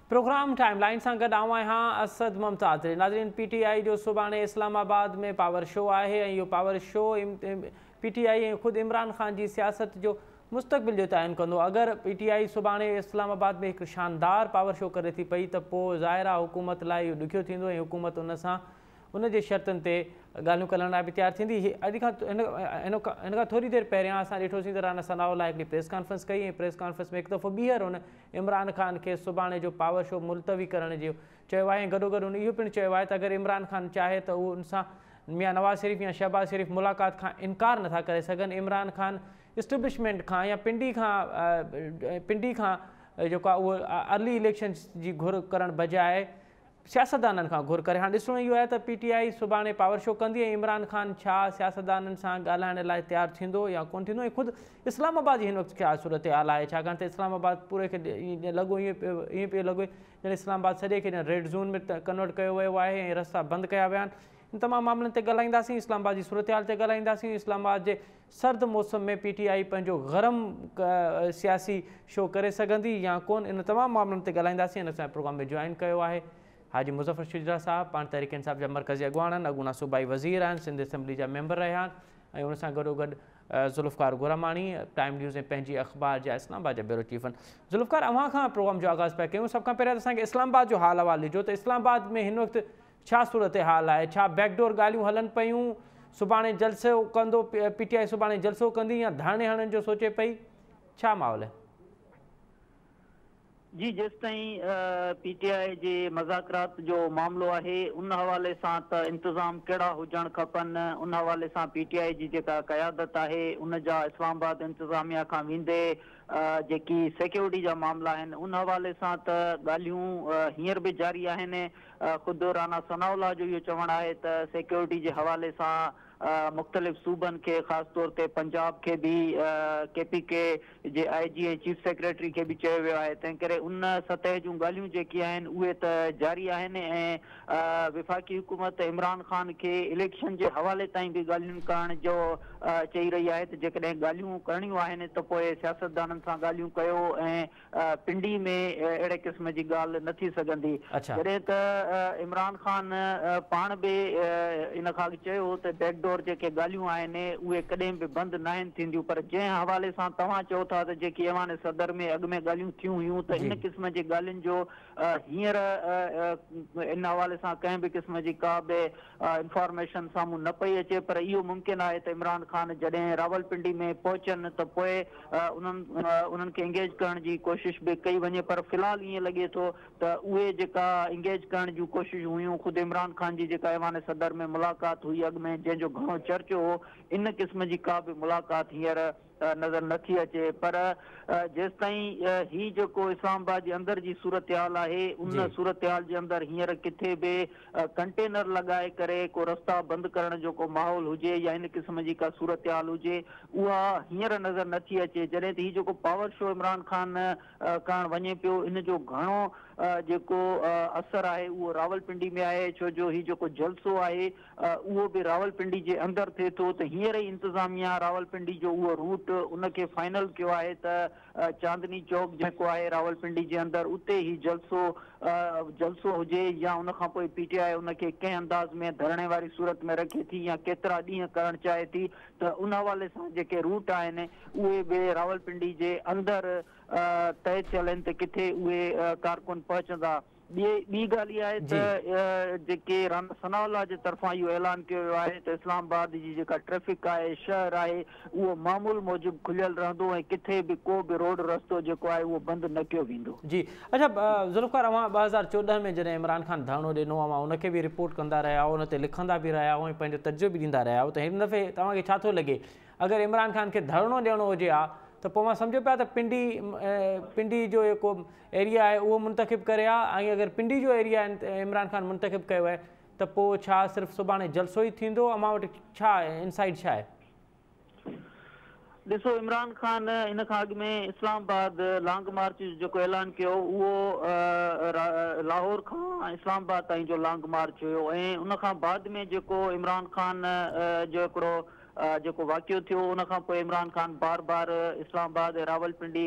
Programme timeline से गड असद मुमताज़। नाज़रीन, PTI जो सुभाणे इस्लामाबाद में पावर शो है। यो पावर शो PTI खुद इमरान खान की सियासत जो मुस्तकबिल जो तयन कंदो। अगर PTI सुभाणे इस्लामाबाद में एक शानदार पावर शो करे थी पई तो ज़ाहिर आहे हुकूमत लाइ ॾुखियो थींदो। हुकूमत उन शर्तन ते ॻाल्हियूं करण लाइ बि तैयार थींदी। अॼु खां इन खां थोड़ी देर पहिरियां असां ॾिठोसीं त राना सनाउल्लाह हिकिड़ी प्रेस कॉन्फ्रेंस कई। प्रेस कॉन्फ्रेंस में हिकु दफ़ो ॿीहर हुन इमरान खान के सुभाणे जो पावर शो मुलतवी करण जो चयो आहे। गॾोगॾु हुन इहो पिणु चयो आहे त अगरि इमरान खान चाहे त उहो उनसां मियां नवाज़ शरीफ़ या शहबाज शरीफ़ मुलाक़ात खां इनकार नथा करे सघनि। इमरान खान इस्टेब्लिशमेंट खां या पिंडी खां जेको आहे उहो अर्ली इलेक्शन जी घुर करण बजाए सियासतदाननि खां घुर करे। हाणे ॾिसणो इहो आहे त PTI सुभाणे पावर शो कंदी ऐं इमरान खान छा सियासतदाननि सां ॻाल्हाइण लाइ तयारु थींदो या कोन थींदो। ऐं ख़ुदि इस्लामाबाद जी हिन वक़्तु छा सूरत हाल आहे, छाकाणि त इस्लामाबाद पूरे खे लॻो ईअं पियो लॻे ॼण इस्लामाबाद सॼे खे रेड ज़ोन में कन्वर्ट कयो वियो आहे ऐं रस्ता बंदि कया विया आहिनि। इन तमामु मामलनि ते ॻाल्हाईंदासीं। इस्लामाबाद जी सूरत हाल ते ॻाल्हाईंदासीं। इस्लामाबाद जे सर्द मौसम में PTI पंहिंजो गरम सियासी शो करे सघंदी या कोन, इन तमामु मामलनि ते ॻाल्हाईंदासीं। हिन असांजे प्रोग्राम में जॉइन कयो आहे हाजी मुज़फ़र शुजरा साहब, पाण तहरीक इंसाफ़ जा मरकज़ी अॻवान आहिनि, अॻूणा सूबाई वज़ीर आहिनि, सिंध असेंबली जा मेंबर रहिया आहिनि ऐं उन सां गॾोगॾु ज़ुल्फ़कार गुरमानी टाइम न्यूज़ ऐं पंहिंजी अख़बार जा इस्लामाबाद जा ब्यूरो चीफ आहिनि। ज़ुल्फ़कार, अव्हां खां प्रोग्राम जो आगाज़ पिया कयूं। सभ खां पहिरियों त असांखे इस्लामाबाद जो हाल अहिवाल ॾिजो त इस्लामाबाद में हिन वक़्तु छा सूरत हाल आहे? छा बैकडोर ॻाल्हियूं हलनि पियूं? सुभाणे जलसो कंदो PTI सुभाणे जलसो कंदी या धाणे हणण जो सोचे पई? छा माहौल आहे? जी, जेसिताईं PTI जे मज़ाकरात जो मामलो आहे उन हवाले सां त इंतज़ाम कहिड़ा हुजणु खपनि, उन हवाले सां PTI जी जेका क़यादत आहे उन जा इस्लामाबाद इंतज़ामिया खां वेंदे जेकी सिक्योरिटी जा मामला आहिनि उन हवाले सां त ॻाल्हियूं हींअर बि जारी आहिनि। ख़ुदि राना सनाउल्लाह जो इहो चवणु आहे त सिक्योरिटी जे हवाले सां मुख़्तलिफ़ सूबनि खे ख़ासि तौर ते पंजाब खे बि KPK जे IG ऐं चीफ सेक्रेटरी खे बि चयो वियो आहे। तंहिं करे उन सतह जूं ॻाल्हियूं जेकी आहिनि उहे त जारी आहिनि ऐं विफ़ाक़ी हुकूमत इमरान खान खे इलेक्शन जे हवाले ताईं बि ॻाल्हियूं करण जो चई रही आहे त जेकॾहिं ॻाल्हियूं करणियूं आहिनि त पोइ सियासतदाननि सां ॻाल्हियूं कयो ऐं पिंडी में अहिड़े क़िस्म जी ॻाल्हि न थी सघंदी। जॾहिं त इमरान खान पाण बि इन खां चयो त बैकडोर जेके ॻाल्हियूं आहिनि उहे कॾहिं बि बंदि न आहिनि थींदियूं, पर जंहिं हवाले सां तव्हां चओ था त जेकी ऐवान सदर में अॻु में ॻाल्हियूं थियूं हुयूं त इन क़िस्म जी ॻाल्हियुनि जो हींअर इन हवाले सां कंहिं बि क़िस्म जी का बि इंफॉर्मेशन साम्हूं न पई अचे। पर इहो मुमकिन आहे त इमरान खान जॾहिं रावलपिंडी में पहुचनि त पोइ उन्हनि खे इंगेज करण जी कोशिशि बि कई वञे, पर फ़िलहाल ईअं लॻे थो त उहे जेका इंगेज करण जूं कोशिशूं हुयूं ख़ुदि इमरान खान जी जेका ऐवान सदर में मुलाक़ात हुई अॻु में जंहिंजो घणो चर्चो हो, इन क़िस्म जी का बि मुलाक़ात हींअर नज़र नथी अचे। पर जेसिताईं ही जेको इस्लामाबाद जे अंदर जी सूरत हाल आहे उन सूरत हाल जे अंदरि हींअर किथे बि कंटेनर लॻाए करे को रस्ता बंदि करण जो को माहौल हुजे या इन क़िस्म जी का सूरत हाल हुजे उहा हींअर नज़र नथी अचे। जॾहिं त ही जेको पावर शो इमरान खान करणु वञे पियो इन जो घणो जेको असर आहे उहो रावलपिंडी में आहे, छो जो ही जेको जलसो आहे उहो बि रावलपिंडी जे अंदरि थिए थो। त हींअर ई इंतज़ामिया रावलपिंडी जो उहो रूट उनखे फाइनल कयो आहे त चांदनी चौक जेको आहे रावलपिंडी जे अंदरि उते ई जलसो हुजे या उन खां पोइ PTI उनखे कंहिं अंदाज़ में धरणे वारी सूरत में रखे थी या केतिरा ॾींहं करणु चाहे थी, त उन हवाले सां जेके रूट आहिनि उहे बि रावलपिंडी जे अंदरि तय थियल आहिनि त किथे उहे कारकुन पहुचंदा। ॿी ॻाल्हि इहा आहे त जेके राना सनाउल्लाह जे तरफ़ां इहो ऐलान कयो वियो आहे त इस्लामाबाद जी जेका ट्रैफिक आहे शहर आहे उहो मामूल मूजिबि खुलियल रहंदो ऐं किथे बि को बि रोड रस्तो जेको आहे उहो बंदि न कयो वेंदो। जी, अच्छा ज़ुल्फ़कार, अव्हां 2014 में जॾहिं इमरान खान धरणो ॾिनो अव्हां उनखे बि रिपोर्ट कंदा रहिया हुओ, उन ते लिखंदा बि रहिया हुओ ऐं पंहिंजो तजुर्बो बि ॾींदा रहिया हुओ, त हिन दफ़े तव्हांखे छा थो लॻे अगरि इमरान खान खे धरणो ॾियणो हुजे हा त पोइ मां सम्झो पिया त पिंडी जो जेको एरिया आहे उहो मुंतख़िब करे हा ऐं अगरि पिंडी जो एरिया इमरान खान मुंतख़िब कयो आहे त पोइ छा सिर्फ़ु सुभाणे जलसो ई थींदो? अमां वटि छा आहे इनसाइड छा आहे? ॾिसो, इमरान खान इन खां अॻु में इस्लामाबाद लॉन्ग मार्च जेको ऐलान कयो उहो लाहौर खां इस्लामाबाद ताईं जो लॉन्ग मार्च हुयो ऐं उन खां बाद में जेको इमरान खान जो हिकिड़ो जेको वाक़ियो थियो उन खां पोइ इमरान खान बार बार इस्लामाबाद रावलपिंडी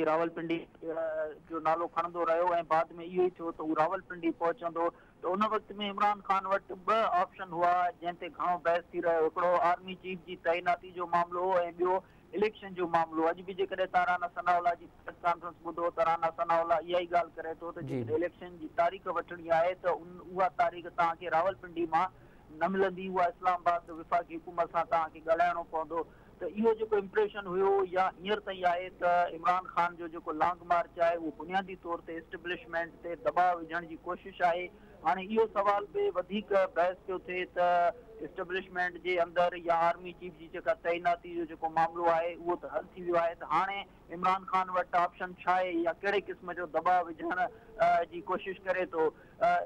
जो नालो खणंदो रहियो ऐं बाद में इहो ई थियो त हू रावलपिंडी पहुचंदो। त उन वक़्त में इमरान खान वटि ॿ ऑप्शन हुआ जंहिं ते घणो बहस थी रहियो। हिकिड़ो आर्मी चीफ जी तैनाती जो मामिलो हो ऐं ॿियो इलेक्शन जो मामिलो। अॼु बि जेकॾहिं तव्हां राणा सनाउल्लाह जी प्रेस कॉन्फ्रेंस ॿुधो त राणा सनाउल्लाह इहा ई ॻाल्हि करे थो त जेकॾहिं इलेक्शन जी तारीख़ वठणी आहे त उहा तारीख़ तव्हांखे रावलपिंडी मां न मिलंदी, उहा इस्लामाबाद विफ़ाक़ी हुकूमत सां तव्हांखे ॻाल्हाइणो पवंदो। त इहो जेको इम्प्रेशन हुयो या हींअर ताईं आहे त इमरान खान जो जेको लॉन्ग मार्च आहे उहो बुनियादी तौर ते एस्टेब्लिशमेंट ते दबाव विझण जी कोशिशि आहे। हाणे इहो सवाल बि वधीक बहस पियो थिए त एस्टेब्लिशमेंट जे अंदरि या आर्मी चीफ जी जेका तैनाती जो जेको मामिलो आहे उहो त हल थी वियो आहे, त हाणे इमरान खान वटि ऑप्शन छा आहे या कहिड़े क़िस्म जो दबाव विझण जी कोशिशि करे थो।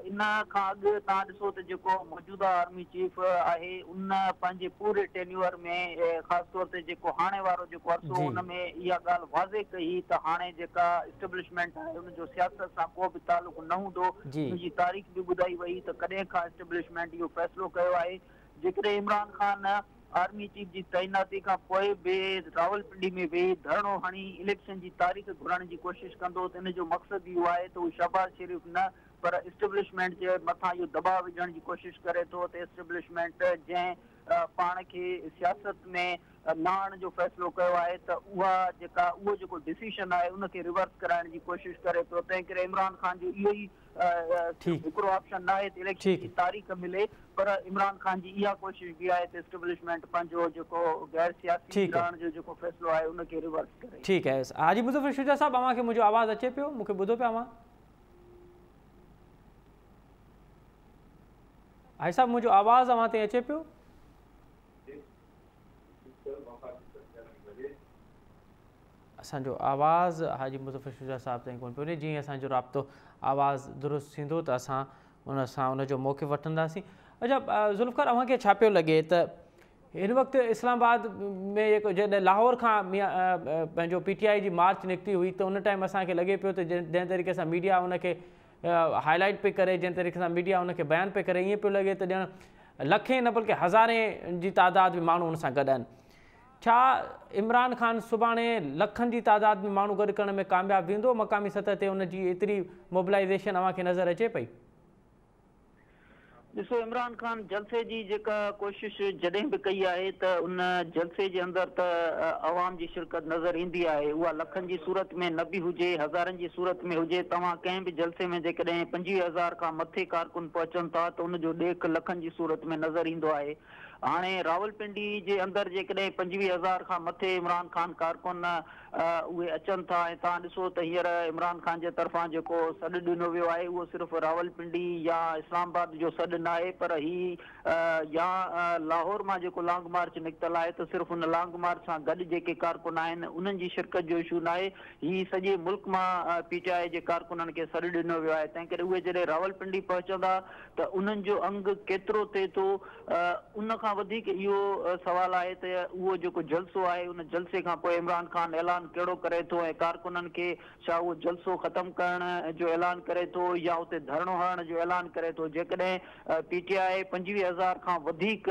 इन खां अॻु तव्हां ॾिसो त जेको मौजूदा आर्मी चीफ आहे उन पंहिंजे पूरे टेन्यूअर में ख़ासि तौर ते जेको हाणे वारो जेको अर्सो उन में इहा ॻाल्हि वाज़े कई त हाणे जेका एस्टेब्लिशमेंट आहे उनजो सियासत सां को बि तालुक़ु न हूंदो। उनजी तारीख़ बि ॿुधाई वई त कॾहिं खां एस्टेब्लिशमेंट इहो फ़ैसिलो कयो आहे। जेकॾहिं इमरान खान आर्मी चीफ जी तैनाती खां पोइ बि रावलपिंडी में वेही धरणो हणी इलेक्शन जी तारीख़ घुराइण जी कोशिशि कंदो त इन जो मक़सदु इहो आहे त हू शहबाज शरीफ़ न पर एस्टेब्लिशमेंट जे मथां इहो दबाव विझण जी कोशिशि करे थो त एस्टेब्लिशमेंट जंहिं पाण खे सियासत में न आणण जो फ़ैसिलो कयो आहे त उहो जेको डिसीशन आहे उनखे रिवर्स कराइण जी कोशिशि करे थो। तंहिं करे इमरान खान जो इहो ई हिकिड़ो ऑप्शन न आहे त इलेक्शन जी तारीख़ मिले, पर इमरान खान जी इहा कोशिशि बि आहे त एस्टेब्लिशमेंट पंहिंजो जेको गैर सियासी रहण जो जेको फ़ैसिलो आहे उनखे रिवर्स करे। ठीकु आहे हाजी मुज़फ़र शुजा साहब, अव्हांखे मुंहिंजो आवाज़ अचे पियो? मूंखे ॿुधो पिया अव्हां? हाजी साहब मुंहिंजो आवाज़ अव्हां ताईं अचे पियो? असांजो आवाज़ हाजी मुज़फ़र शुजा साहब ताईं कोन पियो वञे। जीअं असांजो राब्तो आवाज़ दुरुस्त थींदो त असां उन सां उनजो मौक़िफ़ वठंदासीं। अच्छा ज़ुल्फ़िकार, अव्हांखे छा पियो लॻे त हिन वक़्तु इस्लामाबाद में जेको जॾहिं लाहौर खां पंहिंजो PTI जी मार्च निकिती हुई त उन टाइम असांखे लॻे पियो त जंहिं तरीक़े सां मीडिया उनखे हाईलाइट पे करे, जंहिं तरीक़े सां मीडिया उनखे बयानु पे करे, ईअं पियो लॻे त ॼण लखे न बल्कि हज़ारे जी तादाद में माण्हू उन सां गॾु आहिनि। छा इमरान खान सुभाणे लखनि जी तादाद में माण्हू गॾु करण में कामयाबु वेंदो? मक़ामी सतह ते उनजी एतिरी मोबिलाइज़ेशन अव्हांखे नज़र अचे पई? ॾिसो, इमरान खान जलसे जी जेका कोशिशि जॾहिं बि कई आहे त उन जलसे जे अंदरि त अवाम जी शिरकत नज़र ईंदी आहे। उहा लखनि जी सूरत में न बि हुजे, हज़ारनि जी सूरत में हुजे। तव्हां कंहिं बि जलसे में जेकॾहिं 25,000 खां मथे कारकुन पहुचनि था त उनजो ॾेख लखनि जी सूरत में नज़र ईंदो आहे। हाणे रावलपिंडी जे अंदरि जेकॾहिं 25,000 खां मथे इमरान खान कारकुन उहे अचनि था ऐं तव्हां ॾिसो त हींअर इमरान खान जे तरफ़ां जेको सॾु ॾिनो वियो आहे उहो सिर्फ़ु रावलपिंडी या इस्लामाबाद जो सॾु न आहे, पर या लाहौर मां जेको लॉन्ग मार्च निकितल आहे त सिर्फ़ु उन लॉन्ग मार्च सां गॾु जेके कारकुन आहिनि उन्हनि जी शिरकत जो इशू न आहे। हीअ सॼे मुल्क मां PTI जे कारकुननि खे सॾु ॾिनो वियो आहे। तंहिं करे उहे जॾहिं रावलपिंडी पहुचंदा त उन्हनि जो अंग केतिरो थिए थो, उन खां वधीक इहो सवाल आहे त उहो जेको जलसो आहे उन जलसे खां पोइ इमरान खान ऐलान कहिड़ो करे थो ऐं कारकुननि खे छा उहो जलसो ख़तमु करण जो ऐलान करे थो या उते धरणो हणण जो ऐलान करे थो। जेकॾहिं PTI 25,000 खां वधीक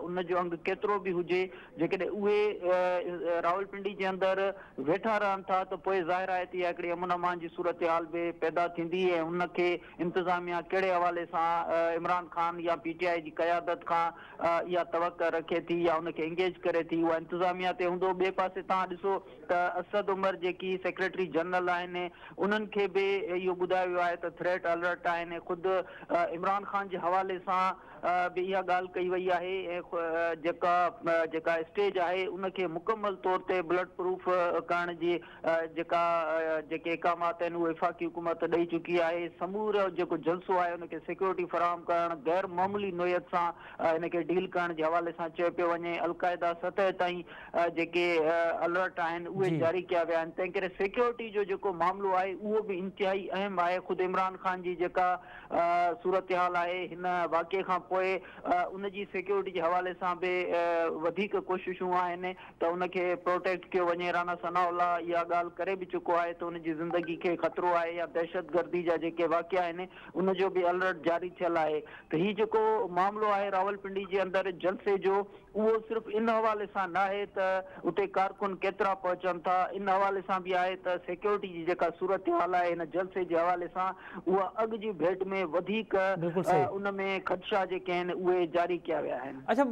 उनजो अंग केतिरो बि हुजे, जेकॾहिं उहे रावलपिंडी जे अंदरि वेठा रहनि था त पोइ ज़ाहिर आहे त इहा हिकिड़ी अमन अमान जी सूरत हाल बि पैदा थींदी ऐं उनखे इंतिज़ामिया कहिड़े हवाले सां इमरान खान या PTI जी क़यादत खां इहा तवक़ा रखे थी या उनखे इंगेज करे थी, उहा इंतिज़ामिया ते हूंदो। ॿिए पासे तव्हां ॾिसो त असद उमर जेकी सेक्रेटरी जनरल आहिनि उन्हनि खे बि इहो ॿुधायो वियो आहे त थ्रेट अलर्ट आहिनि। ख़ुदि इमरान खान जे हवाले सां बि इहा ॻाल्हि कई वई आहे ऐं जेका स्टेज आहे उनखे मुकमल तौर ते बुलेट प्रूफ करण जी जेके इक़ामात आहिनि उहे वफ़ाक़ी हुकूमत ॾेई चुकी आहे। समूरो जेको जलसो आहे उनखे सिक्योरिटी फराहम करणु, गैर मामूली नोयत सां इनखे डील करण जे हवाले सां चयो पियो वञे। अलक़ाइदा सतह ताईं जेके अलर्ट आहिनि उहे जारी कया विया आहिनि। तंहिं करे सिक्योरिटी जो जेको मामिलो आहे उहो बि इंतिहाई अहम आहे। ख़ुदि इमरान खान जी जेका सूरत हाल आहे हिन वाक़े खां पोइ उन जी सिक्योरिटी जे हवाले सां बि वधीक कोशिशूं आहिनि त उनखे प्रोटेक्ट कयो वञे। राणा सनाउल्ला इहा ॻाल्हि करे बि चुको आहे त उनजी ज़िंदगी खे ख़तरो आहे या दहशतगर्दी जा जेके वाक़िया आहिनि उनजो बि अलर्ट जारी थियल आहे। त हीउ जेको मामिलो आहे रावलपिंडी जे अंदरि जलसे जो, उहो सिर्फ़ु इन हवाले सां न आहे त उते कारकुन केतिरा पहुचनि था, इन हवाले सां बि आहे त सिक्योरिटी जी जेका सूरत हाल आहे हिन जलसे जे हवाले सां उहा अॻु जी भेट में वधीक उन में ख़दशा जेके आहिनि उहे जारी कया विया आहिनि। अच्छा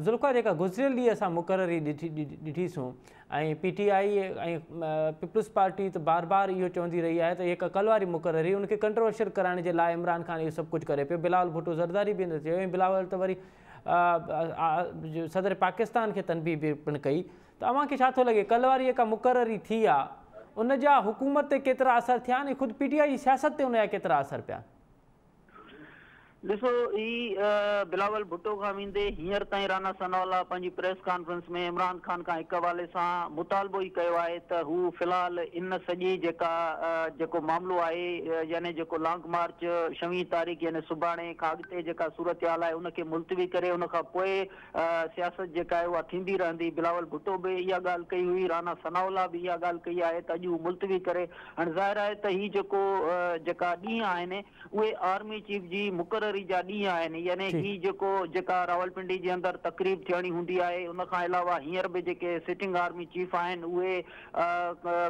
ज़ुल्फ़ा, जेका गुज़िरियल ॾींहुं असां मुक़ररी ॾिठीसूं ऐं PTI ऐं पीपल्स पार्टी त बार बार इहो चवंदी रही आहे त हिकु कल्ह वारी मुक़ररी उनखे कंट्रोवर्शियल कराइण जे लाइ इमरान ख़ान इहो सभु कुझु करे पियो। बिलावल भुट्टो ज़रदारी बि चयो ऐं बिलावल त वरी सदर पाकिस्तान खे तनबीह बि पिणु कई। त अव्हांखे छा थो लॻे कल्ह वारी जेका मुक़ररी थी आहे उन जा हुकूमत ते केतिरा असर थिया आहिनि ऐं ख़ुदि PTI जी सियासत ते उन जा केतिरा असर पिया? ॾिसो, ही बिलावल भुट्टो खां वेंदे हींअर ताईं राणा सनाउल्ला पंहिंजी प्रेस कॉन्फ्रेंस में इमरान ख़ान खां हिकु हवाले सां मुतालबो ई कयो आहे त हू फ़िलहाल इन सॼी जेको मामिलो आहे यानी जेको लॉन्ग मार्च 26 तारीख़ यानी सुभाणे खां अॻिते जेका सूरत हाल आहे उनखे मुलतवी करे उन खां पोइ सियासत जेका आहे उहा थींदी रहंदी। बिलावल भुट्टो बि इहा ॻाल्हि कई हुई, राणा सनाउल्ला बि इहा ॻाल्हि कई आहे त अॼु मुलतवी करे। हाणे ज़ाहिर आहे त हीउ जेका ॾींहं आहिनि उहे आर्मी चीफ जी मुक़ररी जा ॾींहं आहिनि, यानी ही जेका रावलपिंडी जे अंदरि तकरीब थियणी हूंदी आहे। उन खां अलावा हींअर बि जेके सिटिंग आर्मी चीफ आहिनि उहे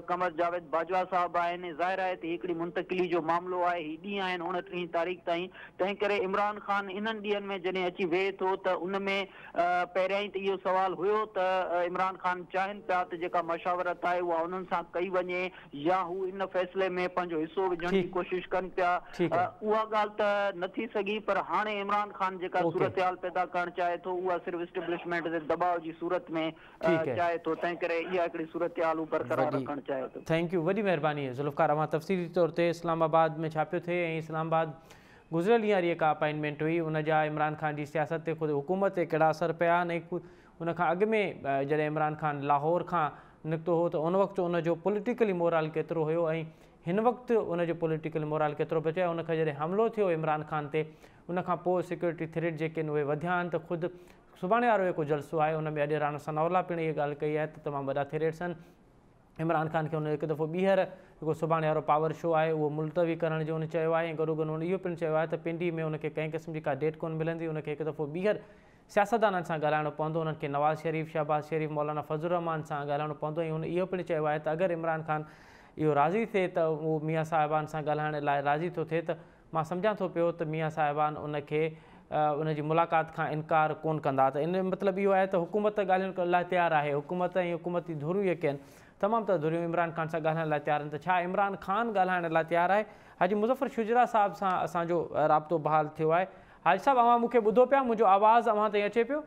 कमर जावेद बाजवा साहब आहिनि। ज़ाहिर आहे त हिकिड़ी मुंतकिली जो मामिलो आहे, ही ॾींहं आहिनि 29 तारीख़ ताईं। तंहिं करे इमरान ख़ान इन्हनि ॾींहंनि में जॾहिं अची वेहे थो त उन में पहिरियां ई त इहो सुवाल हुयो त इमरान ख़ान चाहिनि पिया त जेका मशावरत आहे उहा उन्हनि सां कई वञे या हू इन फ़ैसिले में पंहिंजो हिसो विझण जी कोशिशि कनि पिया। उहा ॻाल्हि त नथी सघी, पर हाणे इमरान ख़ान जेका सूरत हाल पैदा करणु चाहे थो उहा सिर्फ़ु इस्टेब्लिशमेंट जे दबाव जी सूरत में चाहे थो। तंहिं करे इहा हिकिड़ी सूरत हाल बरक़रार रखणु चाहे थो। थैंक यू, वॾी महिरबानी ज़ुल्फ़कार। अवां तफ़सीली तौर ते इस्लामाबाद में छा पियो थिए ऐं इस्लामाबाद गुज़िरियल ॾींहुं वारी जेका अपॉइंटमेंट हुई उन जा इमरान ख़ान जी सियासत ते ख़ुदि हुकूमत ते कहिड़ा असर पिया आहिनि ऐं उन खां अॻु में जॾहिं इमरान ख़ान लाहौर खां निकितो हो त उन वक़्तु उनजो पॉलिटिकली मोरल केतिरो हुयो ऐं हिन वक़्तु उनजो पॉलिटिकल मोरल केतिरो पियो चए। उनखां जॾहिं हमिलो थियो इमरान ख़ान ते उनखां पोइ सिक्योरिटी थ्रेट जेके आहिनि उहे वधिया आहिनि। त ख़ुदि सुभाणे वारो जेको जलसो आहे उन में अॼु राणा सनाउल्ला पिणु इहा ॻाल्हि कई आहे त तमामु वॾा थ्रेट्स आहिनि इमरान ख़ान खे। उन हिकु दफ़ो ॿीहर जेको सुभाणे वारो पावर शो आहे उहो मुलतवी करण जो उन चयो आहे ऐं गॾोगॾु उन इहो पिणु चयो आहे त पिंडी में उनखे कंहिं क़िस्म जी का डेट कोन मिलंदी। उनखे हिकु दफ़ो ॿीहर सियासतदाननि सां ॻाल्हाइणो पवंदो, उन्हनि खे नवाज़ शरीफ़, शहबाज़ शरीफ़, मौलाना फज़लुर रहमान सां ॻाल्हाइणो पवंदो ऐं उन इहो पिणु चयो आहे त अगरि इमरान ख़ान इहो राज़ी थिए त उहो मियां साहिबान सां ॻाल्हाइण लाइ राज़ी थो थिए त मां सम्झां थो पियो त मियां साहिबान उनखे उनजी मुलाक़ात खां इनकार कोन कंदा। त इन मतिलबु इहो आहे त हुकूमत ॻाल्हाइण लाइ तयारु आहे। हुकूमत ऐं हुकूमती धुरियूं जेके आहिनि तमामु त धुरियूं इमरान ख़ान सां ॻाल्हाइण लाइ तयारु आहिनि। त छा इमरान ख़ान ॻाल्हाइण लाइ तयारु आहे? हाजी मुज़फ़र शुजरा साहिब सां असांजो राब्तो बहाल थियो आहे। हाजी साहिबु अव्हां मूंखे ॿुधो पिया? मुंहिंजो आवाज़ु अव्हां ताईं अचे पियो?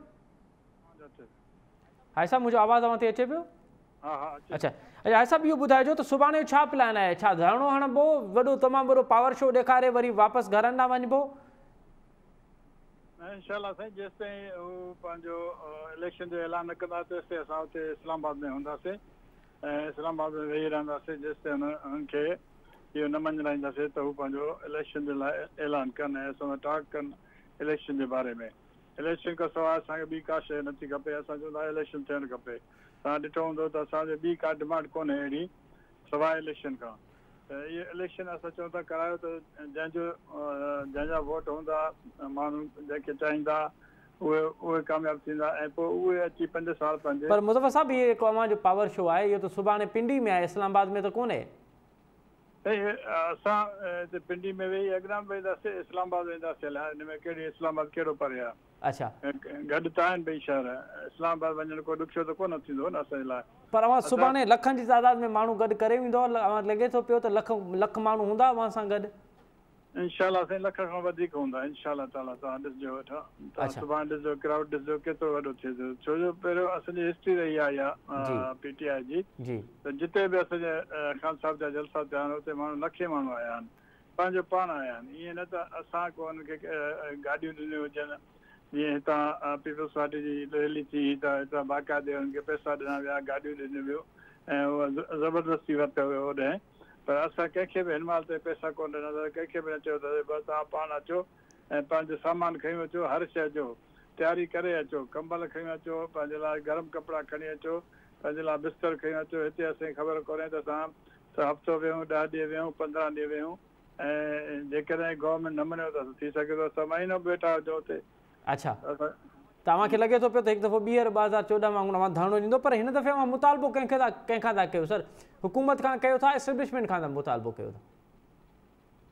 हाजी साहिबु मुंहिंजो आवाज़ु अव्हां ताईं अचे पियो? अच्छा हाजी साहिबु इहो ॿुधाइजो त सुभाणे जो छा प्लान आहे? छा धरणो हणिबो, वॾो तमामु वॾो पावर शो ॾेखारे वरी वापसि घरनि ॾांहुं वञिबो? इंशाअल्लाह साईं, जेसि ताईं हू पंहिंजो इलेक्शन जो ऐलान न कंदा तेसि ताईं असां हुते इस्लामाबाद में हूंदासीं ऐं इस्लामाबाद में वेही रहंदासीं जेसि ताईं उन्हनि खे इहो न मञाईंदासीं त हू पंहिंजो इलेक्शन जे लाइ ऐलान कनि ऐं असां टॉक कनि इलेक्शन जे बारे में। इलेक्शन खां सवाइ असांखे ॿी का शइ नथी खपे। असां चवंदा आहियूं इलेक्शन थियणु खपे। तव्हां ॾिठो हूंदो त असांजे ॿी का डिमांड कोन्हे अहिड़ी सवाइ इलेक्शन खां। त इहे इलेक्शन असां चऊं था करायो त जंहिंजा वोट हूंदा माण्हू जंहिंखे चाहींदा उहे कामयाबु थींदा ऐं पोइ उहे अची 5 साल पंहिंजे। पर मुज़फ़र साहिबु इहे जेको अव्हां जो पावर शो आहे इहो त सुभाणे पिंडी में आहे, इस्लामाबाद में त कोन्हे। असां हिते पिंडी में वेही अॻियां वेंदासीं, इस्लामाबाद वेंदासीं। हिन में कहिड़ी इस्लामाबाद कहिड़ो परे आहे? अच्छा, गॾु त आहिनि ॿई शहर। इस्लामाबाद वञणु कोई ॾुखियो त कोन थींदो न असांजे लाइ। पर अव्हां सुभाणे लखनि जी तादाद में माण्हू गॾु करे वेंदो? अव्हां लॻे थो पियो त लख माण्हू हूंदा अव्हां सां गॾु? इंशाअल्लाह साईं, लख खां वधीक हूंदा इंशाअल्लाह ताला। तव्हां ॾिसजो वेठा, सुभाणे ॾिसजो क्राउड ॾिसजो केतिरो वॾो थिए थो। छो जो पहिरियों असांजी हिस्ट्री रही आहे इहा PTI जी त जिते बि असांजे ख़ान साहिब जा जलसा थिया आहिनि उते माण्हू लखे माण्हू आया आहिनि, पंहिंजो पाण आया आहिनि। ईअं न त असां को हुनखे गाॾियूं ॾिनियूं हुजनि। जीअं हितां पीपल्स पार्टी जी रैली थी त हितां बाक़ाइदे हुनखे पैसा ॾिना विया, गाॾियूं ॾिनियूं वियूं ऐं उहा ज़बरदस्ती वरितो वियो होॾे। पर असां कंहिंखे बि हिन महिल ते पैसा कोन ॾिना, कंहिंखे बि न चयो त बसि तव्हां पाण अचो ऐं पंहिंजो सामान खणी अचो, हर शइ जो तयारी करे अचो, कंबल खणी अचो, पंहिंजे लाइ गरम कपिड़ा खणी अचो, पंहिंजे लाइ बिस्तर खणी अचो। हिते असांखे ख़बर कोन्हे त असां हफ़्तो वेहूं, 10 ॾींहं वेहूं, 15 ॾींहं वेहूं, ऐं जेकॾहिं गवर्नमेंट न मञियो त थी सघे थो असां महीनो वेठा हुजो हुते। अच्छा, तव्हांखे लॻे थो पियो त हिकु दफ़ो ॿीहर 2014 वांगुरु धरणो ॾींदो, पर हिन दफ़े मुतालबो कंहिंखां था कयो सर? हुकूमत खां कयो था, एस्टेब्लिशमेंट खां मुतालबो कयो था?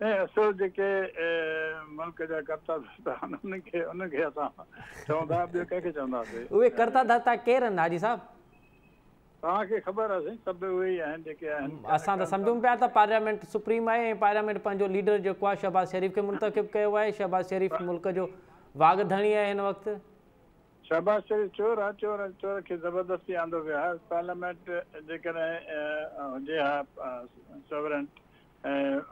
ऐं असुल जेके मुल्क जा कर्ता धर्ता उनखे असां चवंदा, ॿियो कंहिंखे चवंदासीं? उहे कर्ता धर्ता केरु आहिनि हाजी साहब? तव्हांखे ख़बर आहे सभु उहे ई आहिनि जेके आहिनि। असां त सम्झूं पिया त पार्लियामेंट सुप्रीम आहे ऐं पार्लियामेंट पंहिंजो लीडर जेको आहे शहबाज़ शरीफ़ खे मुंतख़िब कयो आहे। शहबाज़ शरीफ़ मुल्क जो वाघ धणी आहे हिन वक़्तु। शहबाज़ शरीफ़ चोर आहे, चोर खे ज़बरदस्ती आंदो वियो आहे। पार्लियामेंट जेकॾहिं हुजे हा सॉवरेंट ऐं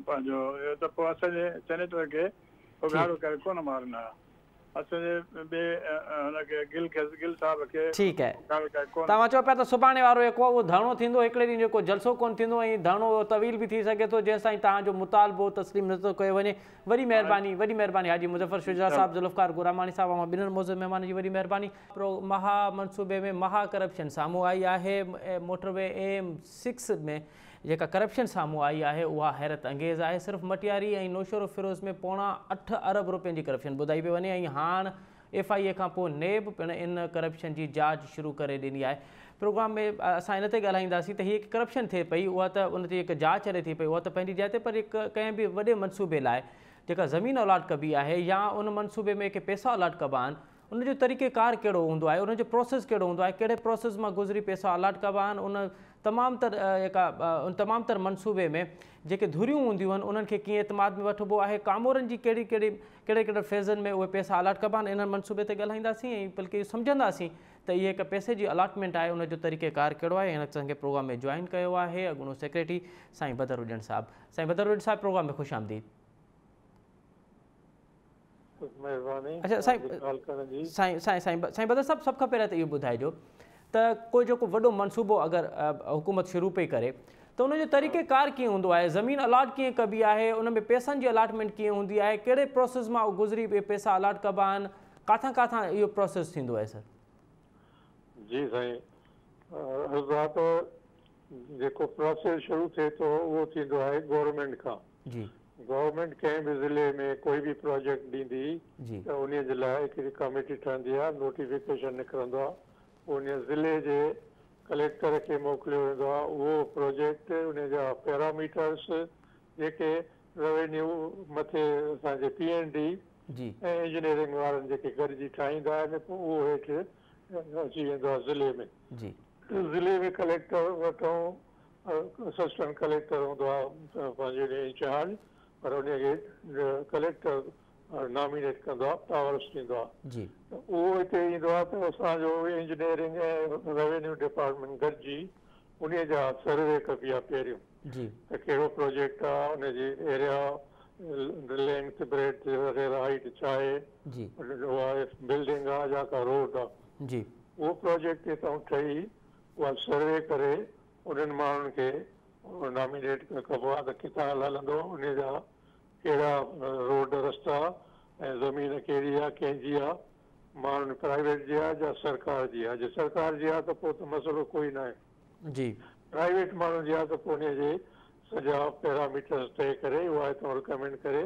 पंहिंजो इहो त पोइ असांजे सेनेटर खे उघाड़ो करे कोन मारंदा हुआ। असांजे ॿिए हुनखे गिल साहिब खे ठीकु आहे। तव्हां चओ पिया त सुभाणे वारो जेको आहे उहो धरणो थींदो, हिकिड़े ॾींहुं जेको जलसो कोन थींदो ऐं धरणो तवील बि थी सघे थो जेसिताईं तव्हांजो मुतालबो तस्लीम नथो कयो वञे। वॾी महिरबानी हाजी मुज़फ़र शुजा साहब, ज़ुल्फ़कार गुरामानी साहब, ऐं ॿिन्हिनि मौज़ूद महिमान जी वॾी महिरबानी। महा मनसूबे में महा करप्शन साम्हूं आई आहे। मोटरवे AM6 में जेका करप्शन साम्हूं आई आहे उहा हैरत अंगेज़ आहे। सिर्फ़ु मटियारी ऐं नौशरो फिरोज़ में £8 अरब रुपयनि जी करप्शन ॿुधाई पई वञे ऐं हाणे FIA खां पोइ नेब पिणु इन करप्शन जी जांच शुरू करे ॾिनी आहे। प्रोग्राम में असां इन ते ॻाल्हाईंदासीं त हीअ करप्शन थिए पई, उहा त उन ते हिकु जांच हले थी पई, उहा त पंहिंजी जाइ ते, पर हिकु कंहिं बि वॾे मनसूबे लाइ जेका ज़मीन अलाट कबी आहे या उन मनसूबे में के पैसा अलाट कबा आहिनि, उनजो तरीक़ेकार कहिड़ो हूंदो आहे, उनजो प्रोसेस कहिड़ो हूंदो आहे, कहिड़े प्रोसेस मां गुज़री पैसा अलाट कबा आहिनि। उन तमामु तर मनसूबे में जेके धुरियूं हूंदियूं आहिनि उन्हनि खे कीअं एतमाद में वठिबो आहे, कामोरनि जी कहिड़े फ़ेज़नि में उहे पैसा अलाट कबा आहिनि, इन मनसूबे ते ॻाल्हाईंदासीं ऐं बल्कि सम्झंदासीं त इहे हिकु पैसे जी अलाटमेंट आहे, उनजो तरीक़ेकार कहिड़ो आहे। हिन असांखे प्रोग्राम में जॉइन कयो आहे अॻूणो सेक्रेटरी साईं बदरुद्दीन साहिब। साईं बदरुद्दीन साहिब, प्रोग्राम में ख़ुशि आमदीद। अच्छा साईं बदर साहिब, सभु खां पहिरियों त इहो ॿुधाइजो त कोई जेको वॾो मनसूबो अगरि हुकूमत शुरू पई करे त उनजो तरीक़ेकार कीअं हूंदो आहे, ज़मीन अलाट कीअं कबी आहे, उन में पैसनि जी अलाटमेंट कीअं हूंदी आहे, कहिड़े प्रोसेस मां गुज़री पैसा अलाट कबा आहिनि, काथां इहो प्रोसेस थींदो आहे सर? जी साईं, जेको प्रोसेस शुरू थिए थो उहो थींदो आहे गवर्नमेंट खां। जी, गवर्नमेंट कंहिं बि ज़िले में कोई बि प्रोजेक्ट ॾींदी त उन जे लाइ हिकिड़ी कमेटी ठहंदी आहे, नोटिफिकेशन निकिरंदो आहे, उन ज़िले जे कलेक्टर खे मोकिलियो वेंदो आहे। उहो प्रोजेक्ट उन जा पैरामीटर्स जेके रेवेन्यू मथे असांजे PND ऐं इंजीनियरिंग वारनि जेके गॾिजी ठाहींदा आहिनि, पोइ उहो हेठि अची वेंदो आहे ज़िले में। ज़िले में कलेक्टर वटि असिस्टेंट कलेक्टर हूंदो आहे पंहिंजे इंचार्ज, पर उनखे कलेक्टर नॉमिनेट कंदो आहे, पावर्स ॾींदो आहे। उहो हिते ईंदो आहे त असांजो इंजीनियरिंग ऐं रेवेन्यू डिपार्टमेंट गॾिजी उन जा सर्वे कबी आहे पहिरियों त कहिड़ो प्रोजेक्ट आहे, उनजी एरिया, लेंथ, ब्रेथ वग़ैरह, हाइट छा आहे, उहा बिल्डिंग आहे या का रोड आहे। उहो प्रोजेक्ट हितां ठही उहा सर्वे करे उन्हनि माण्हुनि खे नॉमिनेट कबो आहे त किथां हलंदो, उन जा कहिड़ा रोड रस्ता ऐं ज़मीन कहिड़ी आहे, कंहिंजी आहे, माण्हुनि प्राइवेट जी आहे या सरकार जी आहे। जे सरकार जी आहे त पोइ त मसइलो कोई न आहे। जी, प्राइवेट माण्हुनि जी आहे त पोइ उनजे सॼा पैरामीटर्स तय करे उहा हितां रिकमेंड करे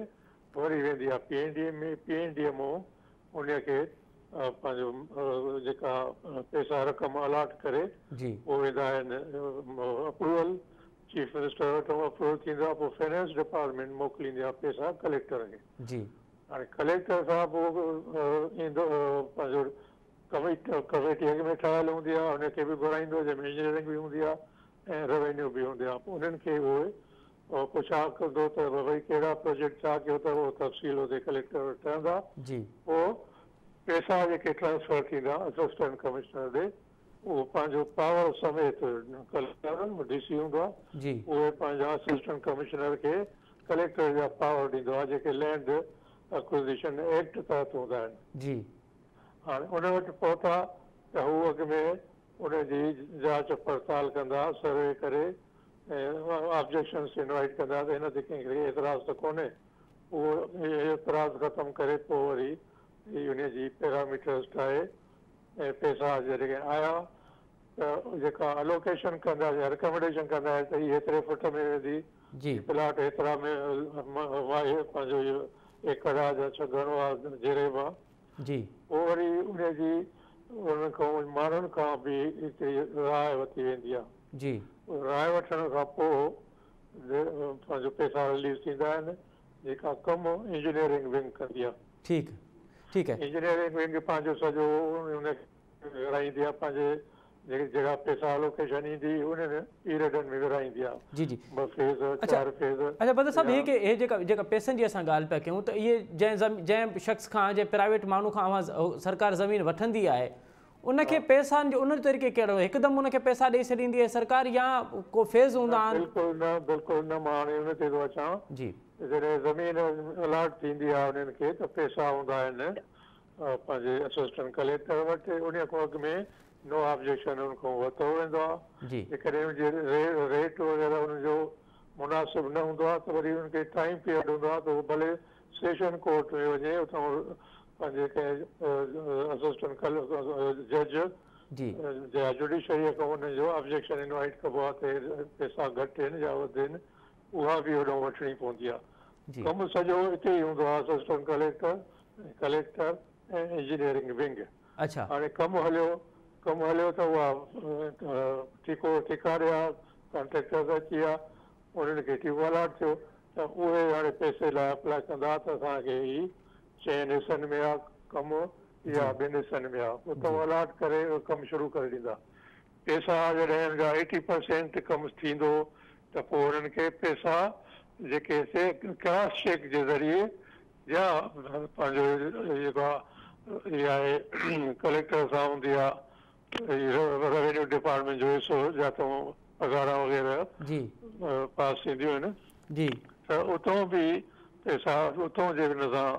वरी वेंदी आहे PND में। PND मां उनखे पंहिंजो जेका पैसा रक़म अलाट करे उहे वेंदा आहिनि अप्रूवल, चीफ मिनिस्टर वटि अप्रूवल थींदो आहे, पोइ फाइनेंस डिपार्टमेंट मोकिलींदी आहे पैसा कलेक्टर खे। हाणे कलेक्टर सां पोइ ईंदो पंहिंजो कमेटी अॻ में ठहियल हूंदी आहे, हुनखे बि घुराईंदो, जंहिंमें इंजीनियरिंग बि हूंदी आहे ऐं रेवेन्यू बि हूंदी आहे। पोइ उन्हनि खे उहे पुछा कंदो त भई कहिड़ा प्रोजेक्ट छा कयो त उहो तफ़सील हुते कलेक्टर वटि ठहंदा। पोइ पैसा जेके ट्रांसफर थींदा असिस्टेंट कमिश्नर ॾे, उहो पंहिंजो पावर समेत कलेक्टर DC हूंदो आहे, उहे पंहिंजा असिस्टेंट कमिश्नर खे कलेक्टर जा पावर ॾींदो आहे जेके लैंड एक्विज़िशन एक्ट तहत हूंदा आहिनि। हाणे उन वटि पहुता त हू अॻ में उनजी जांच पड़ताल कंदा, सर्वे करे ऐं ऑब्जेक्शन्स इनवाइट कंदा त हिन ते कंहिंखे एतिराज़ त कोन्हे, वो एतराज़ ख़त्म करे पोइ वरी उन जी पैरामीटर्स ठाहे ऐं पैसा जॾहिं आया त जेका अलोकेशन कंदासीं रिकमेंडेशन कंदासीं त हीअ एतिरे फुट में वेंदी प्लाट एतिरा में पंहिंजो इहो एकड़ आहे या छा घणो आहे जहिड़े मां पोइ वरी उन जी उन्हनि खां माण्हुनि खां बि हिकिड़ी राय वरिती वेंदी आहे राय वठण खां पोइ पंहिंजो पैसा रिलीज़ थींदा आहिनि जेका कमु इंजीनियरिंग विंग कंदी आहे ठीकु आहे इंजीनियरिंग विंग पंहिंजो सॼो उन विराईंदी आहे पंहिंजे जहिड़ा पैसा अलोकेशन ईंदी उन्हनि पीरियडनि में विराईंदी आहे ॿ फेज़ 4 फेज़। अच्छा बदर साहब हे जेका पैसनि जी असां ॻाल्हि पिया कयूं त इहे जंहिं शख़्स खां जंहिं प्राइवेट माण्हू खां सरकार ज़मीन वठंदी आहे उनखे पैसनि जो उन तरीक़े कहिड़ो हिकदमि उनखे पैसा ॾेई छॾींदी आहे सरकार या को फेज़ हूंदा आहिनि? बिल्कुलु न मां हाणे उन ते थो अचां जॾहिं ज़मीन अलाट थींदी आहे उन्हनि खे त पैसा हूंदा आहिनि पंहिंजे असिस्टेंट कलेक्टर वटि उन खां अॻु में नो ऑब्जेक्शन उनखां वरितो वेंदो आहे जेकॾहिं उनजी रेट वग़ैरह उनजो मुनासिबु न हूंदो आहे त वरी उनखे टाइम पीरियड हूंदो आहे त उहो भले सेशन कोर्ट में वञे उतां पंहिंजे कंहिं असिस्टेंट जज या जुडिशरीअ खां उनजो ऑब्जेक्शन इनवाइट कबो आहे त पैसा घटि आहिनि या वधि आहिनि उहा बि होॾो वठणी पवंदी आहे। कमु सॼो हिते ई हूंदो आहे असिस्टेंट कलेक्टर ऐं इंजीनियरिंग विंग। हाणे कमु हलियो त उहा ठिकारिया कॉन्ट्रेक्टर्स अची विया उन्हनि खे ठीकु अलाट थियो त उहे हाणे पैसे लाइ अप्लाई कंदा त असांखे ही 4 हिसनि में आहे कमु या 2 हिसनि में आहे उतां अलाट करे कमु शुरू करे ॾींदा। पैसा जॾहिं हिन जा 80% कमु थींदो त पोइ हुननि खे पैसा जेके क्रॉस चेक जे ज़रिए या पंहिंजो जेका इहा आहे कलेक्टर सां हूंदी आहे रेवेन्यू डिपार्टमेंट जो हिसो जाथो पघारां वग़ैरह पास थींदियूं आहिनि त उतां बि पैसा उतां जे हिन सां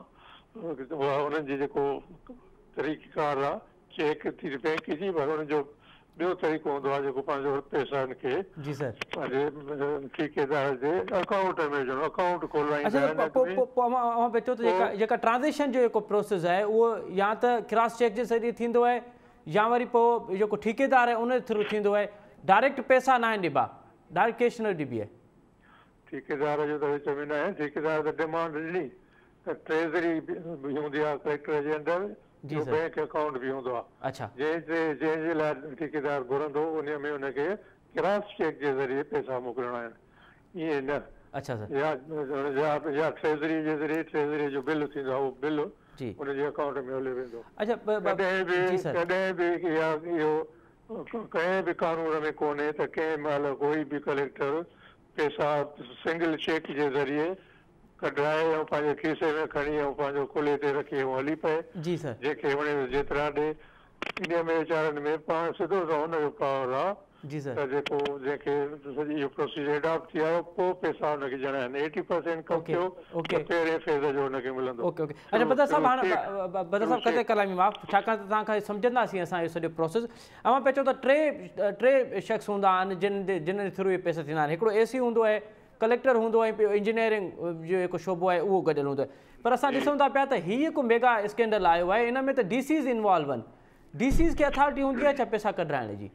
उन्हनि जी जेको तरीक़ेकार आहे चेक थी बैंक जी पर हुनजो ॿियो तरीक़ो हूंदो आहे जेको पंहिंजो पैसनि खे पंहिंजे ठेकेदार जे अकाउंट में विझणो अकाउंट खोलाईंदा जेका ट्रांज़ेक्शन जो जेको प्रोसेस आहे उहो या त क्रॉस चेक जे ज़रिए थींदो आहे या वरी पोइ जेको ठेकेदार आहे उन थ्रू थींदो आहे डायरेक्ट पैसा न आहिनि ॾिबा डायरेक्ट कैश न ॾिबी आहे ठेकेदार जो त विच में न आहे ठेकेदार त डिमांड ॾिनी त ट्रेज़री बि हूंदी आहे कलेक्टर जे अंदर बैंक अकाउंट बि हूंदो आहे जंहिंजे लाइ ठेकेदार घुरंदो उन में उनखे क्रॉस चेक जे ज़रिए पैसा मोकिलिणा आहिनि ईअं न या ट्रेज़री जे ज़रिए ट्रेज़री जो बिल थींदो आहे उहो बिल उनजे अकाउंट में हली वेंदो। कॾहिं बि इहो कंहिं बि कानून में कोन्हे त कंहिं महिल कोई बि कलेक्टर पैसा सिंगल चेक जे ज़रिए कढाए ऐं पंहिंजे खीसे में खणी ऐं पंहिंजो कुल्हे ते रखी ऐं हली पए जंहिंखे वणे जेतिरा ॾे इन में वीचारनि में पाण सिधो त हुनजो पावर आहे त जेको जंहिंखे सॼी इहो प्रोसीजर एडॉप्ट थी वियो पोइ पैसा हुनखे ॾियणा आहिनि 80% कमु थियो पहिरें फेज़ जो हुनखे मिलंदो। अच्छा बदर साहब हाणे बदर साहब कते कलामी माफ़ छाकाणि त तव्हांखां सम्झंदासीं असां इहो सॼो प्रोसेस अवां पिया चओ त टे शख़्स हूंदा आहिनि जिन थ्रू इहे पैसा थींदा आहिनि हिकिड़ो AC हूंदो आहे कलेक्टर हूंदो आहे इंजीनियरिंग जो जेको शोबो आहे उहो गॾियल हूंदो आहे पर असां ॾिसूं था पिया त हीउ हिकु मेगा स्कैंडल आयो आहे इन में त DCs इन्वॉल्व आहिनि DCs खे अथॉरिटी हूंदी आहे छा पैसा कढाइण जी?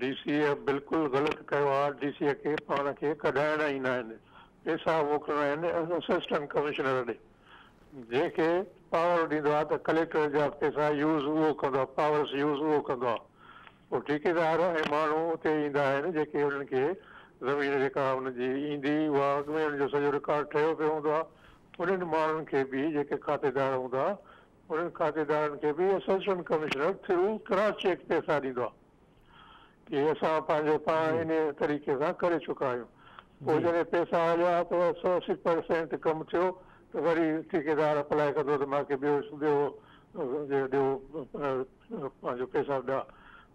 DC बिल्कुलु ग़लति कयो आहे DC खे पाण खे कढाइण ई न आहिनि पैसा मोकिलिणा आहिनि असिस्टेंट कमिश्नर ॾे जंहिंखे पावर ॾींदो आहे त कलेक्टर जा पैसा यूज़ उहो कंदो आहे पावर्स यूज़ उहो कंदो आहे पोइ ठेकेदार ऐं माण्हू उते ईंदा आहिनि जेके उन्हनि खे ज़मीन जेका हुनजी ईंदी उहा अॻु में हुनजो सॼो रिकॉर्ड ठहियो पियो हूंदो आहे उन्हनि माण्हुनि खे बि जेके खातेदार हूंदा उन्हनि खातेदारनि खे बि assistant commissioner through cross check पैसा ॾींदो आहे कि असां पंहिंजे पाण इन तरीक़े सां करे चुका आहियूं पोइ जॾहिं पैसा हलिया त 180% कमु थियो त वरी ठेकेदार अप्लाई कंदो त मूंखे ॿियो पंहिंजो पैसा ॾिया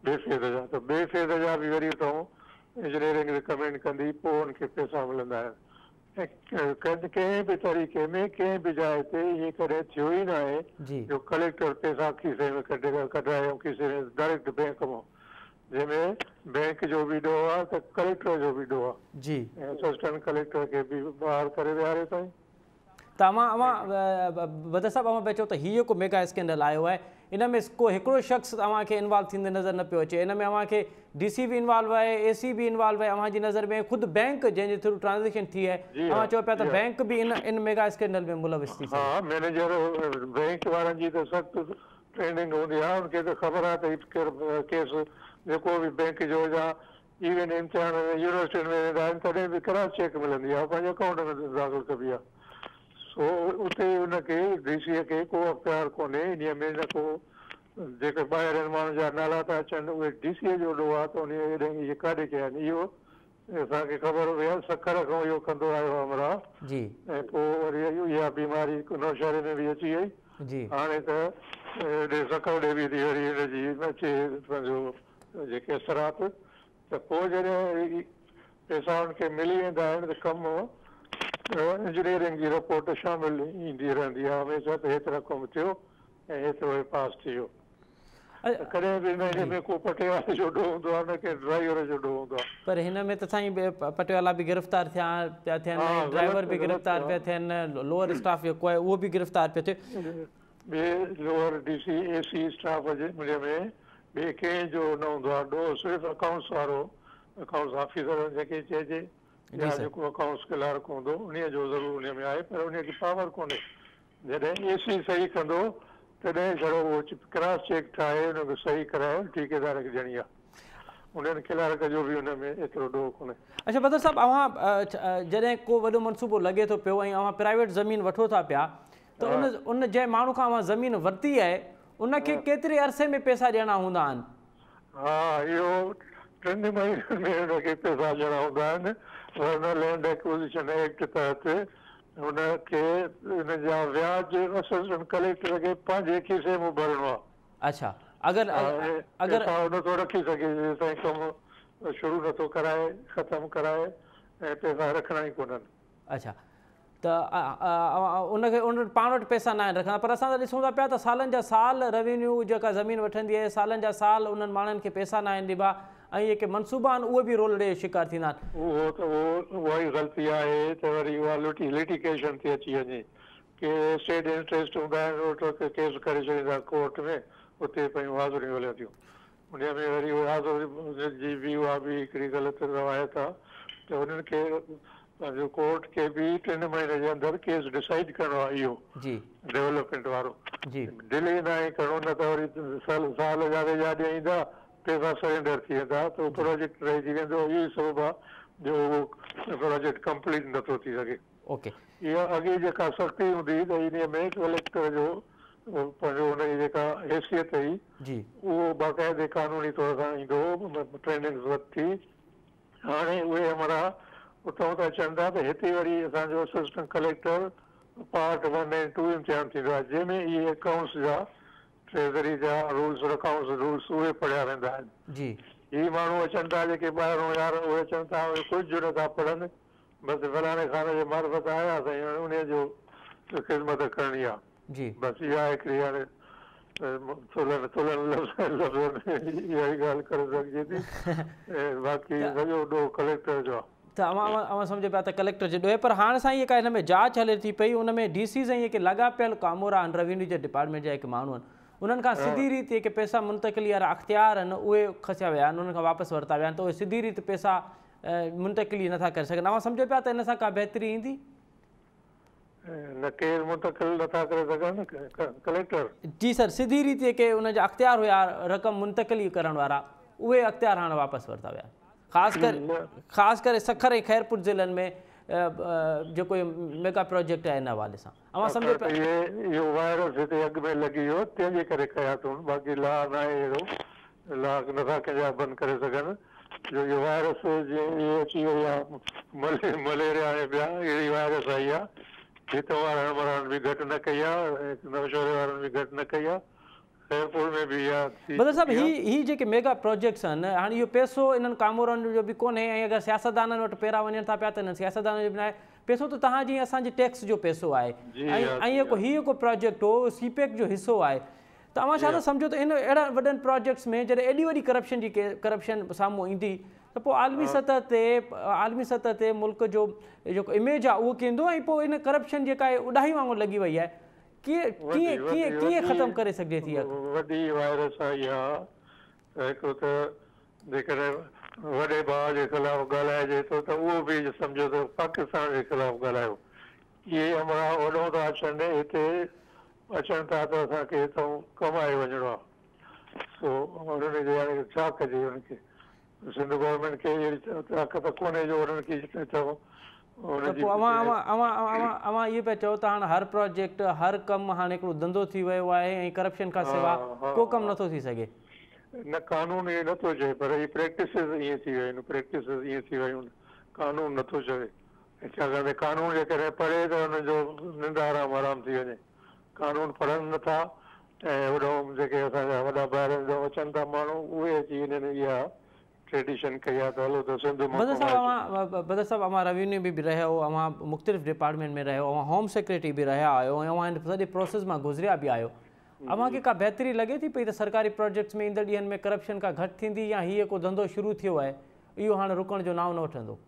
ॿिए फेज़ जा त ॿिए फेज़ जा बि वरी उतां इंजीनियरिंग रिकमेंड कंदी पोइ उनखे पैसा मिलंदा आहिनि ऐं कंहिं बि तरीक़े में कंहिं बि जाइ ते इहे कॾहिं थियो ई न आहे जो कलेक्टर पैसा खीसे में कढाए ऐं खीसे में डायरेक्ट बैंक मां जंहिंमें बैंक जो बि ॾोह आहे त कलेक्टर जो बि ॾोह आहे ऐं असिस्टेंट कलेक्टर खे बि ॿाहिरि करे विहारे ताईं बदर साहब अवां पिया चओ त हीअ को मेगा स्कैंडल आयो आहे, इन में को हिकिड़ो शख़्स तव्हांखे इन्वॉल्व थींदे नज़र न पियो अचे, इन में अव्हांखे DC बि इन्वॉल्व आहे, AC बि इन्वॉल्व आहे अव्हांजी नज़र में, ख़ुदि बैंक जंहिंजे थ्रू ट्रांज़ेक्शन थी आहे, अव्हां चओ पिया त बैंक बि इन मेगा स्कैंडल में मुलविस थी। हा, मैनेजर बैंक वारनि जी त सख़्तु ट्रेनिंग हूंदी आहे, उनखे त ख़बर आहे त केस जेको बि बैंक जो या इवन इम्तिहान यूनिवर्सिटी में वेंदा आहिनि तॾहिं बि क्रॉस चेक मिलंदी आहे, पंहिंजे अकाउंट में दाख़िल कबी आहे। सो उते हुनखे DC खे को अख़्तियार कोन्हे, इन में न को जेके ॿाहिरि माण्हुनि जा नाला था अचनि उहे DC जो ॾोह आहे त उन इहे काॾे कया आहिनि। इहो असांखे ख़बर हुई सखर खां इहो कंदो आयो हमरा, ऐं पोइ वरी इहा बीमारी नौशहरे में बि अची वई, हाणे त हेॾे सखर ॾे बि थी वरी हिनजी अचे पंहिंजो जेके असरात, त पोइ जॾहिं पैसा उनखे मिली वेंदा आहिनि त कमु इंजीनियरिंग जी रिपोर्ट शामिल ईंदी रहंदी आहे हमेशह त हेतिरा कमु थियो ऐं हेतिरो पास थी वियो। कॾहिं बि हिन में को पटियाले जो ॾोह हूंदो आहे, न के ड्राइवर जो ॾोह हूंदो आहे। पर हिन में त साईं पटियाला बि गिरफ़्तार पिया थियनि, ड्राइवर बि गिरफ़्तार पिया थियनि, लोअर स्टाफ जेको आहे उहो बि गिरफ़्तार पियो थिए। ॿिए लोअर DC AC स्टाफ जे में ॿिए कंहिं जो न हूंदो आहे ॾोह, सिर्फ़ु अकाउंट्स वारो, अकाउंट्स ऑफिसर जेके चइजे या जेको अकाउंट्स क्लार्क हूंदो उन जो ज़रूरु उन में आहे, पर उनखे पावर कोन्हे। जॾहिं AC सही कंदो तॾहिं छड़ो उहो क्रॉस चेक ठाहे उनखे सही कराए ठेकेदार खे ॾियणी आहे, उन्हनि क्लार्क जो बि उन में एतिरो ॾोह कोन्हे। अच्छा बदर साहब, अव्हां जॾहिं को वॾो मनसूबो लॻे थो पियो ऐं अव्हां प्राइवेट ज़मीन वठो था पिया, त उन जंहिं माण्हू खां अव्हां ज़मीन वरिती आहे उनखे केतिरे अरसे में पैसा ॾियणा हूंदा आहिनि? हा, इहो 3 महीननि में हुनखे पैसा ॾियणा हूंदा आहिनि। लैंड एक्विजिशन एक्ट तहत हुनखे हुन जा व्याज असिस्टेंट कलेक्टर खे पंहिंजे खीसे में भरणो आहे। अच्छा, अगर नथो रखी सघे जेसि ताईं कमु शुरू नथो कराए, ख़तमु कराए, ऐं पैसा रखणा ई कोन्हनि। अच्छा, त उनखे उन पाण वटि पैसा न आहिनि रखंदा, पर असां त ॾिसूं था पिया त सालनि जा साल रेवेन्यू जेका ज़मीन वठंदी आहे, सालनि जा साल उन्हनि माण्हुनि खे पैसा न आहिनि ॾिबा, ऐं जेके मनसूबा आहिनि उहे बि रोल ॾे शिकार थींदा आहिनि। उहो त उहा ई ग़लती आहे त वरी उहा लिटिगेशन थी अची वञे, के स्टेट इंट्रस्ट हूंदा आहिनि केस करे छॾींदा कोर्ट में, उते पंहिंजूं हाज़िरियूं हलनि थियूं, उन में वरी उहे हाज़िरी जी बि उहा बि हिकिड़ी ग़लति रवायत आहे त उन्हनि खे पंहिंजो कोर्ट खे बि 3 महीने जे अंदरि केस डिसाइड करिणो आहे। इहो डेवलपमेंट वारो डिले न आहे करिणो, न त वरी साल जा वेझा ॾींदा पैसा सरेंडर थी वेंदा त उहो प्रोजेक्ट रहिजी वेंदो। इहो ई सबबु आहे जो उहो प्रोजेक्ट कंप्लीट नथो थी सघे। इहा अॻे जेका सख़्ती हूंदी त इन में कलेक्टर जो पंहिंजो हुनजी जेका हैसियत हुई उहो बाक़ाइदे कानूनी तौर सां ईंदो, ट्रेनिंग वरिती। हाणे उहे हमारा उतां था अचनि था त हिते वरी असांजो असिस्टेंट कलेक्टर पार्ट 1 ऐं 2 इम्तिहान थींदो आहे, जंहिंमें इहे अकाउंट्स जा ट्रेज़री जा रूल्स अकाउंट्स रूल्स उहे पढ़िया वेंदा आहिनि। ही माण्हू अचनि था जेके ॿाहिरों यार उहे अचनि था, उहे कुझु नथा पढ़नि, बसि फलाणे खाने जे मार्फत आया साईं उन जो ख़िदमत करणी आहे, बसि इहा हिकिड़ी हाणे इहा ई ॻाल्हि करे सघिजे थी, ऐं बाक़ी सॼो ॾोह कलेक्टर जो आहे। त अवां सम्झो पिया त कलेक्टर जे ॾोहे, पर हाणे साईं जेका हिन में जांच हले थी पई, उन में DCs ऐं जेके लॻापियल कामोर आहिनि रेवेन्यू जे डिपार्टमेंट जा जेके माण्हू आहिनि उन्हनि खां सिधी रीति जेके पैसा मुंतक़िली वारा अख़्तियार आहिनि उहे खसिया विया आहिनि, उन्हनि खां वापसि वरिता विया आहिनि, त उहे सिधी रीति पैसा मुंतक़िली नथा करे सघनि। अवां सम्झो पिया त इन सां का बहितरी ईंदी? न केरु मुंतक़िल नथा करे सघनि कलेक्टर? जी सर, सिधी रीति जेके उन जा अख़्तियार हुया रक़म मुंतक़िली करण वारा उहे अख़्तियार हाणे वापसि वरिता विया, ख़ासि करे सखर ऐं खैरपुर ज़िलनि में जेको मेगा प्रोजेक्ट आहे इन हवाले सां। अवां सम्झो पिया इहो वायरस हिते अॻु में लॻी वियो तंहिंजे करे कया अथऊं, बाक़ी ला न आहे अहिड़ो, ला नथा कंहिंजा बंदि करे सघनि, जो इहो वायरस जीअं इहे अची वई आहे मलेरिया ऐं ॿिया अहिड़ी वायरस आई आहे, हितां वारनि बि घटि न कई आहे, नवशहरे वारनि बि घटि न कई आहे, खैरपुर में बि इहा। बदर साहब, ही जेके मेगा प्रोजेक्ट्स आहिनि हाणे इहो पैसो इन्हनि कामोरनि जो बि कोन्हे, ऐं अगरि सियासतदाननि वटि पहिरां वञनि था पिया त इन्हनि सियासतदाननि जो बि न आहे पैसो, त तव्हां जीअं असांजे टैक्स जो पैसो आहे, ऐं हीअ प्रोजेक्ट हो सीपेक जो हिसो आहे, तव्हां छा था सम्झो त इन अहिड़ा वॾनि प्रोजेक्ट्स में जॾहिं एॾी वॾी करप्शन साम्हूं ईंदी तो पोइ आलमी सतह ते मुल्क जो जेको इमेज आहे उहो कंदो ऐं पोइ इन करप्शन जेका आहे उॾाही वांगुरु लॻी वई आहे कीअं ख़तमु करे सघिजे थी? वॾी वायरस आहे इहा हिकु त जेकॾहिं वॾे भाउ जे ख़िलाफ़ु ॻाल्हाइजे थो त उहो बि सम्झो त पाकिस्तान जे ख़िलाफ़ु ॻाल्हायो। इहे अमरा वॾो था अचनि हिते अचनि था त असांखे हितां कमाए वञिणो आहे। सो उन्हनि जे हाणे छा कजे? उनखे सिंध गवर्नमेंट खे अहिड़ी ताक़त कोन्हे जो उन्हनि खे चओ। अवां इहो पिया चओ त हाणे हर प्रोजेक्ट हर कमु हाणे हिकिड़ो धंधो थी वियो आहे ऐं करप्शन खां सवाइ को कमु नथो थी सघे। न कानून इहे नथो चए पर हीअ प्रैक्टिसिस ईअं थी वियूं आहिनि, प्रैक्टिसिस ईअं थी वियूं आहिनि, कानून नथो चवे। छाकाणि कानून जेकॾहिं पढ़े त हुनजो निंड आराम थी वञे। कानून पढ़नि नथा ऐं वॾो जेके असांजा वॾा ॿाहिरि अचनि था माण्हू उहे अची हिननि इहा ट्रेडिशन कई आहे त हलो त सिंध बदर साहब अवां रेवेन्यू में बि रहियो, अवां मुख़्तलिफ़ डिपार्टमेंट में रहियो, अवां होम सेक्रेटरी बि रहिया आहियो ऐं अवां हिन सॼे प्रोसेस मां गुज़रिया बि आहियो। अव्हांखे का बहितरी लॻे थी पई त सरकारी प्रोजेक्ट्स में ईंदड़ ॾींहंनि में करप्शन का घटि थींदी या हीअ को धंधो शुरू थियो आहे इहो हाणे रुकण जो नाव न वठंदो?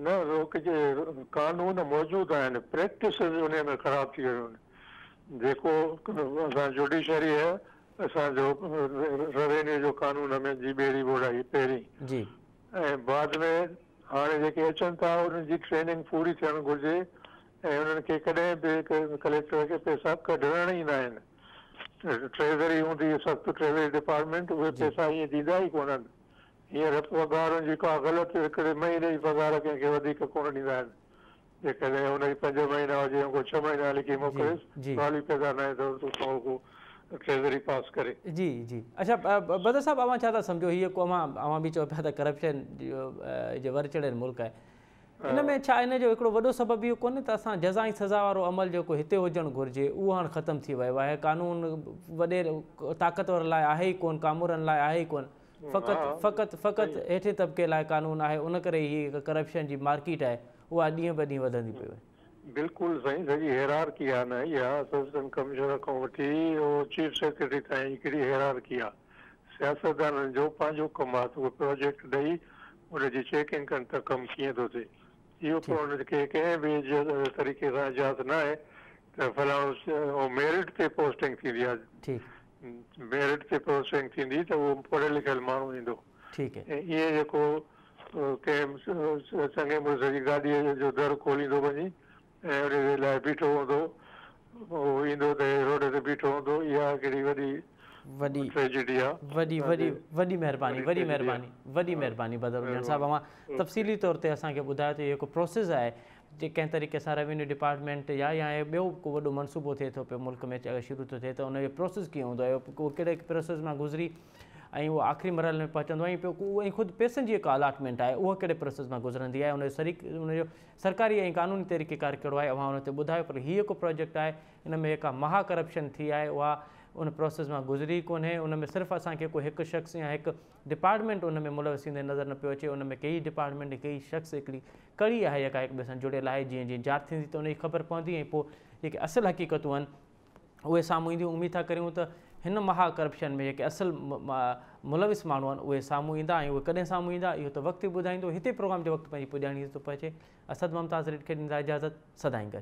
न रोकजे, कानून मौजूदु आहिनि, प्रैक्टिसिस उन में ख़राब थी वियूं आहिनि। जेको असां जुडिशरी आहे असांजो रेवेन्यू जो कानून में जी ॿेड़ी ॿोड़ाई पहिरीं जी ऐं बाद में हाणे जेके अचनि था उन्हनि जी ट्रेनिंग पूरी थियणु घुरिजे ऐं उन्हनि खे कॾहिं बि कलेक्टर खे पैसा कढण ई न आहिनि। ट्रेज़री हूंदी सख़्तु ट्रेज़री डिपार्टमेंट उहे पैसा ईअं ॾींदा ई कोन्हनि। हींअर पघारुनि जी का ग़लति हिकिड़े महीने जी पघार कंहिंखे वधीक कोन ॾींदा आहिनि। जेकॾहिं हुनजी 5 महीना हुजे को 6 महीना लिखी मोकिलेसि ॻाल्हि पैदा न आहे त ट्रेज़री पास करे। जी जी अच्छा बदर साहब अवां छा था सम्झो हीअ को अवां बि चओ पिया त करप्शन जो वर चढ़ियल मुल्क आहे, इन में छा इन जो हिकिड़ो वॾो सबबु इहो कोन्हे त असां जज़ा ऐं सज़ा वारो अमल जेको हिते हुजणु घुरिजे उहो हाणे ख़तमु थी वियो आहे? कानून वॾे ताक़तवर लाइ आहे ई कोन, कामूरनि लाइ आहे ई कोन, फ़क़ति हेठे तबिके लाइ कानून आहे। उन करे हीअ करप्शन जी मार्केट आहे उहा ॾींहं ब ॾींहुं वधंदी पई वञे। बिल्कुलु साईं, सॼी हेरारकी आहे न इहा असिस्टेंट कमिश्नर खां वठी चीफ सेक्रेटरी ताईं हिकिड़ी हेरारकी आहे। सियासतदाननि जो पंहिंजो कमु आहे त उहो प्रोजेक्ट ॾेई उनजी चेकिंग कनि त कमु कीअं थो थिए। इहो पोइ उनखे कंहिं बि तरीक़े सां इजाज़त न आहे त फलाणो मेरिट ते पोस्टिंग थींदी आहे, मेरिट ते पोस्टिंग थींदी त उहो पढ़ियल लिखियल माण्हू ईंदो। ऐं इएं जेको कंहिं चङे मुड़ुस जी गाॾीअ जो दर खोलींदो वञी ऐं उनजे लाइ बीठो हूंदो, उहो ईंदो त रोड ते बीठो हूंदो, इहा हिकिड़ी वॾी ट्रेजेडी आहे। वॾी महिरबानी बदरुद्दीन साहब, अवां तफ़सीली तौर ते असांखे ॿुधायो त इहो हिकु प्रोसेस आहे जे कंहिं तरीक़े सां रेवेन्यू डिपार्टमेंट या ॿियो को वॾो मनसूबो थिए थो पियो मुल्क में अगरि शुरू थो थिए त उनजो प्रोसेस कीअं हूंदो आहे, उहो कहिड़े प्रोसेस मां गुज़री ऐं उहो आख़िरी मरहल में पहुचंदो ऐं पोइ ऐं ख़ुदि पैसनि जी जेका अलाटमेंट आहे उहा कहिड़े प्रोसेस मां गुज़रंदी आहे, उनजो सरकारी ऐं क़ानूनी तरीक़ेकार कहिड़ो आहे अवां हुन ते ॿुधायो। पर हीअ जेको प्रोजेक्ट आहे इन में जेका महा करप्शन थी आहे उहा उन प्रोसेस मां गुज़री कोन्हे। उन में सिर्फ़ु असांखे को हिकु शख़्स या हिकु डिपार्टमेंट उन में मुलविस थींदे नज़र न पियो अचे। उन में कई डिपार्टमेंट कई शख़्स हिकिड़ी कड़ी आहे जेका हिक ॿिए सां जुड़ियल आहे। जीअं जांच थींदी त उनजी ख़बर पवंदी ऐं पोइ जेके असुलु हक़ीक़तूं आहिनि उहे साम्हूं ईंदियूं। उमेद था करियूं त हिन महा करप्शन में जेके असुलु मुलविस माण्हू आहिनि उहे साम्हूं ईंदा ऐं उहे कॾहिं साम्हूं ईंदा इहो त वक़्तु ई ॿुधाईंदो। हिते प्रोग्राम जो वक़्तु पंहिंजी पुॼाइणी थो पहुचे। असद मुमताज़ रेड खे ॾींदा इजाज़त, सदाईं गॾु।